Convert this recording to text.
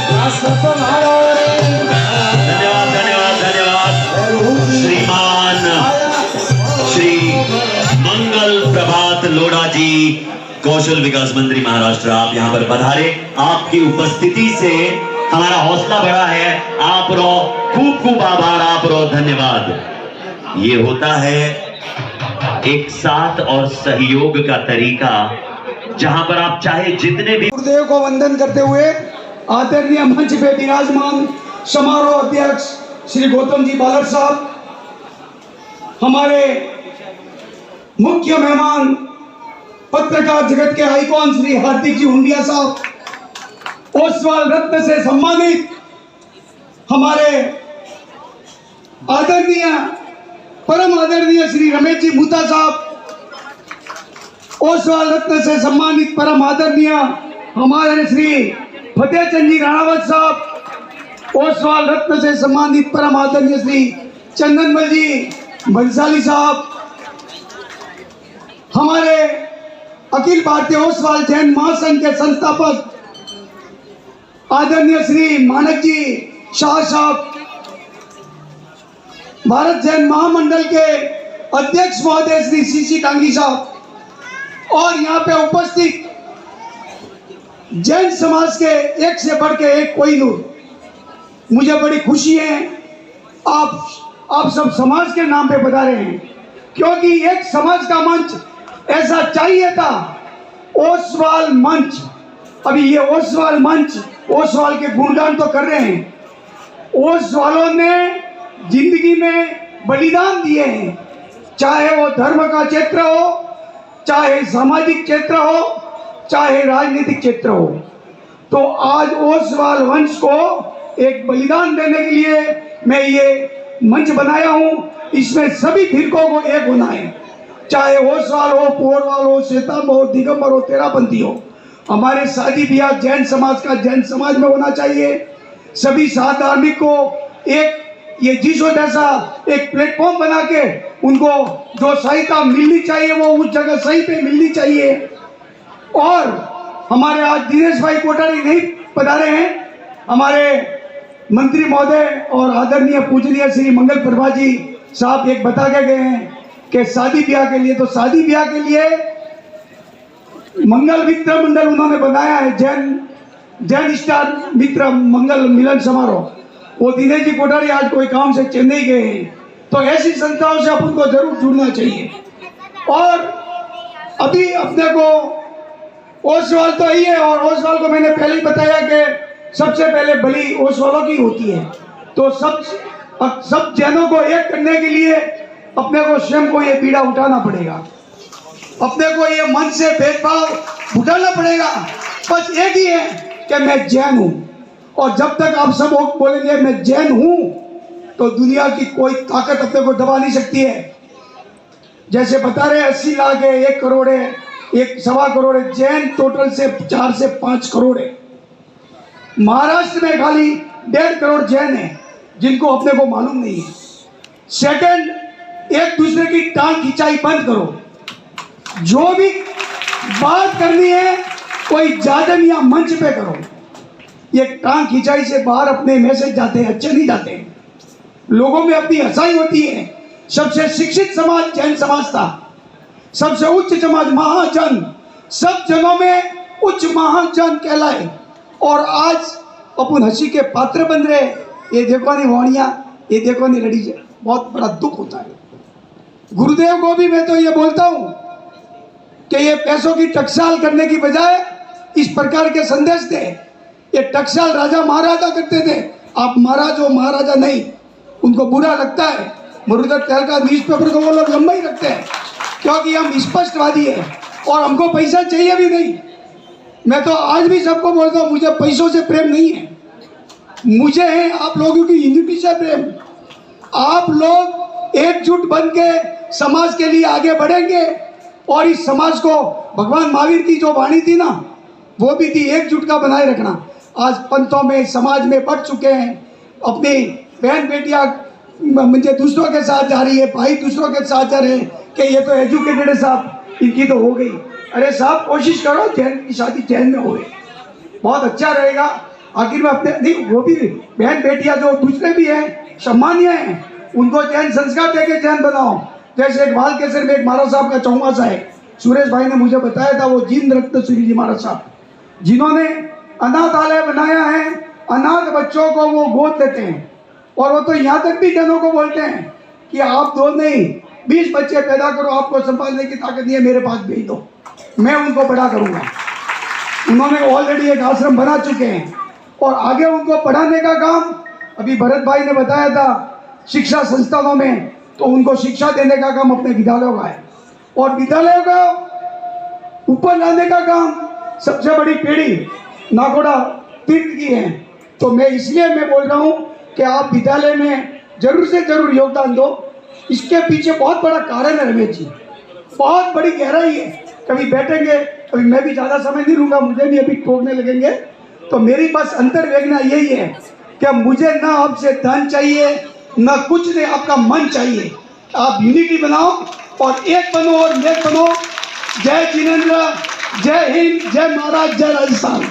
धन्यवाद धन्यवाद धन्यवाद। श्रीमान श्री मंगल प्रभात लोढ़ा जी, कौशल विकास मंत्री महाराष्ट्र, आप यहाँ पर पधारे। आपकी उपस्थिति से हमारा हौसला बढ़ा है। आप रो खूब खूब आभार, आप रो धन्यवाद। ये होता है एक साथ और सहयोग का तरीका, जहां पर आप चाहे जितने भी। गुरुदेव को वंदन करते हुए आदरणीय मंच पे विराजमान समारोह अध्यक्ष श्री गौतम जी बालर साहब, हमारे मुख्य मेहमान पत्रकार जगत के आइकॉन श्री हार्दिक जी हुंडिया साहब, ओसवाल रत्न से सम्मानित हमारे आदरणीय परम आदरणीय श्री रमेश जी बूता साहब, ओसवाल रत्न से सम्मानित परम आदरणीय हमारे श्री फतेह चंद जी राणावत साहब, ओसवाल रत्न से सम्मानित परम आदरणीय श्री चंदनमल जी भंसाली साहब, हमारे अखिल भारतीय ओसवाल जैन महासंघ के संस्थापक आदरणीय श्री मानक जी शाह साहब, भारत जैन महामंडल के अध्यक्ष महोदय श्री सीसी टांगी साहब, और यहाँ पे उपस्थित जैन समाज के एक से बढ़ के एक कोहिनूर। मुझे बड़ी खुशी है आप सब समाज के नाम पे बता रहे हैं, क्योंकि एक समाज का मंच ऐसा चाहिए था, ओसवाल मंच। अभी ये ओसवाल मंच ओसवाल के गुणगान तो कर रहे हैं। ओसवालों ने जिंदगी में बलिदान दिए हैं, चाहे वो धर्म का क्षेत्र हो, चाहे सामाजिक क्षेत्र हो, चाहे राजनीतिक क्षेत्र हो। तो आज ओसवाल वंश को एक बलिदान देने के लिए मैं ये मंच बनाया हूं। इसमें सभी फिरकों को एक होना है, चाहे ओसवाल हो, पोरवाल हो, शेतांब हो, दिगंबर हो, तेरापंथी हो। हमारे शादी ब्याह जैन समाज का जैन समाज में होना चाहिए। सभी सात धार्मिक को एक ये जीसो जैसा एक प्लेटफॉर्म बना के उनको जो सहायता मिलनी चाहिए वो उस जगह सही पे मिलनी चाहिए। और हमारे आज दिनेश भाई कोठारी नहीं पधारे हैं, हमारे मंत्री महोदय और आदरणीय पूजनीय श्री मंगल प्रभा जी साहब एक बता के गए हैं कि शादी ब्याह के लिए, तो शादी ब्याह के लिए मंगल मित्र मंडल उन्होंने बनाया है, जैन स्टार मित्र मंगल मिलन समारोह। वो दिनेश जी कोठारी आज कोई काम से चेन्नई गए हैं, तो ऐसी संस्थाओं से अपन को जरूर जुड़ना चाहिए। और अभी अपने को ओसवाल तो ही है, और ओसवाल को मैंने पहले ही बताया कि सबसे पहले बलि ओसवालों की होती है। तो सब जैनों को एक करने के लिए अपने को स्वयं को ये पीड़ा उठाना पड़ेगा, अपने को ये मन से भेदभाव उठाना पड़ेगा। बस एक ही है कि मैं जैन हूं, और जब तक आप सब बोलेंगे मैं जैन हूं, तो दुनिया की कोई ताकत अपने को दबा नहीं सकती है। जैसे बता रहे 80 लाख है, 1 करोड़ है, 1.25 करोड़ है, जैन टोटल से 4 से 5 करोड़ है। महाराष्ट्र में खाली 1.5 करोड़ जैन है जिनको अपने को मालूम नहीं है। सेकंड, एक दूसरे की टांग खिंचाई बंद करो। जो भी बात करनी है कोई जादन या मंच पे करो। ये टांग खिंचाई से बाहर अपने मैसेज जाते हैं, अच्छे नहीं जाते हैं। लोगों में अपनी हंसाई होती है। सबसे शिक्षित समाज जैन समाज था, सबसे उच्च समाज महाजन, सब जनों में उच्च महाजन कहलाए, और आज अपन हंसी के पात्र बन रहे। ये देखो नहीं वाणिया, ये देखो नहीं लड़ी, बहुत बड़ा दुख होता है। गुरुदेव को भी मैं तो ये बोलता हूँ कि ये पैसों की टकसाल करने की बजाय इस प्रकार के संदेश दे। ये टकसाल राजा महाराजा करते थे, आप महाराज हो महाराजा नहीं, उनको बुरा लगता है। मुरुदर टहल का न्यूज़पेपर को वो लोग लंबा ही रखते हैं, क्योंकि हम स्पष्टवादी हैं और हमको पैसा चाहिए भी नहीं। मैं तो आज भी सबको बोलता हूँ, मुझे पैसों से प्रेम नहीं है, मुझे है आप लोगों की यूनिटी से प्रेम। आप लोग एकजुट बन के समाज के लिए आगे बढ़ेंगे, और इस समाज को भगवान महावीर की जो वाणी थी ना, वो भी थी एकजुट का बनाए रखना। आज पंथों में समाज में बढ़ चुके हैं, अपनी बहन बेटियां मुझे दूसरों के साथ जा रही है, भाई दूसरों के साथ जा रहे हैं कि ये तो एजुकेटेड है साहब, इनकी तो हो गई। अरे साहब कोशिश करो जैन की शादी जैन में होए, बहुत अच्छा रहेगा। आखिर में अपने नहीं, वो भी बहन बेटियां जो दूसरे भी हैं सम्मानीय हैं, उनको जैन संस्कार देके जैन बनाओ। जैसे एक बाल केसर में एक महाराज साहब का चौमासा है, सुरेश भाई ने मुझे बताया था, वो जींद रत्न सूरी जी महाराज साहब, जिन्होंने अनाथालय बनाया है। अनाथ बच्चों को वो गोद लेते हैं, और वो तो यहाँ तक भी जनों को बोलते हैं कि आप 2 नहीं 20 बच्चे पैदा करो, आपको संभालने की ताकत नहीं है, मेरे पास भेज दो, मैं उनको बड़ा करूँगा। उन्होंने ऑलरेडी एक आश्रम बना चुके हैं, और आगे उनको पढ़ाने का काम, अभी भरत भाई ने बताया था शिक्षा संस्थानों में, तो उनको शिक्षा देने का काम अपने विद्यालयों का है, और विद्यालयों का ऊपर लाने का काम सबसे बड़ी पीढ़ी नागोड़ा तीर्थ की है। तो मैं इसलिए मैं बोल रहा हूँ कि आप विद्यालय में जरूर से जरूर योगदान दो। इसके पीछे बहुत बड़ा कारण है रमेश जी, बहुत बड़ी गहराई है। कभी बैठेंगे, अभी मैं भी ज़्यादा समय नहीं लूँगा, मुझे भी अभी ठोकने लगेंगे। तो मेरी बस अंतर्वेदना यही है कि मुझे ना आपसे धन चाहिए, ना कुछ नहीं, आपका मन चाहिए। आप यूनिटी बनाओ और एक बनो और नेक बनो। जय जिनेंद्र, जय हिंद, जय महाराज, जय राजस्थान।